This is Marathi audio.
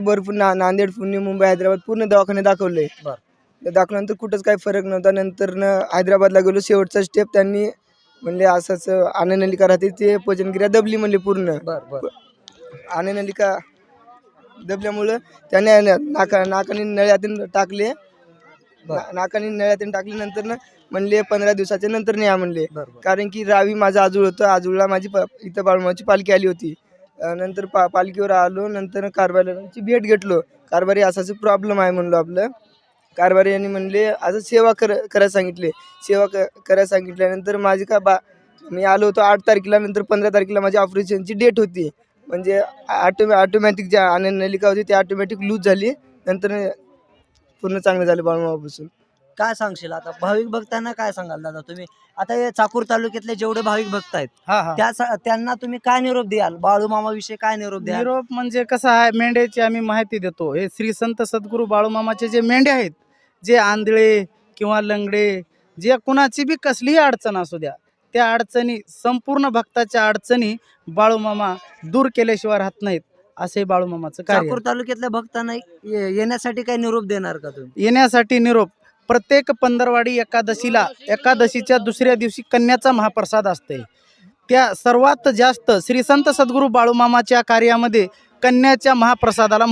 भरपूर नांदेड, पुणे, मुंबई, हैदराबाद पूर्ण दवाखाने दाखवले. बर. दाखवल्यानंतर कुठंच काही फरक नव्हता. नंतर हैदराबादला गेलो. शेवटचा स्टेप त्यांनी म्हणले असंच आननलिका राहते, ते पचनक्रिया दबली म्हणले पूर्ण. बर बर आननलिका दबल्यामुळं त्याने नाकाने नळ्यातून टाकले. नाकाने नळ्यातून टाकल्यानंतर म्हणले 15 दिवसाच्या नंतर न्या म्हणले. बर बर कारण की रावी माझं आजूळ होतं. आजूळला माझी इथं बाळूमामाची पालखी आली होती. नंतर पालखीवर आलो. नंतर कारभारीची भेट घेतलो. कारभारी असाच प्रॉब्लेम आहे म्हणलो आपलं. कारभारी यांनी म्हणले असं सेवा करायला सांगितले. सेवा करायला सांगितल्यानंतर माझी मी आलो होतो 8 तारखेला. नंतर 15 तारखेला माझी ऑपरेशनची डेट होती. म्हणजे ऑटोमॅटिक ज्या आननलिका होती ती ऑटोमॅटिक लूज झाली. नंतर पूर्ण चांगलं झालं बाळूमामापासून. काय सांगशील आता भाविक भक्तांना काय सांगाल दादा तुम्ही? आता हे चाकूर तालुक्यातले जेवढे भाविक भक्त आहेत त्यांना तुम्ही काय निरोप द्याल? बाळूमामा विषयी काय निरोप द्याल? निरोप म्हणजे कसं आहे, मेंढ्याची आम्ही माहिती देतो. हे श्री संत सद्गुरू बाळूमामाचे जे मेंढे आहेत, जे आंधळे किंवा लंगडे, जे कुणाची बी कसलीही अडचण असू द्या, त्या अडचणी संपूर्ण भक्ताच्या अडचणी बाळूमामा दूर केल्याशिवाय राहत नाहीत. असे बाळूमामाचं कार्य. चाकूर तालुक्यातल्या भक्तांना येण्यासाठी काय निरोप देणार का तुम्ही? येण्यासाठी निरोप. प्रत्येक पंधरवाडी एकादशीच्या दुसऱ्या दिवशी कन्याचा महाप्रसाद असते. त्या सर्वात जास्त श्री संत सद्गुरू बाळूमामाच्या कार्यामध्ये कन्याच्या महाप्रसादाला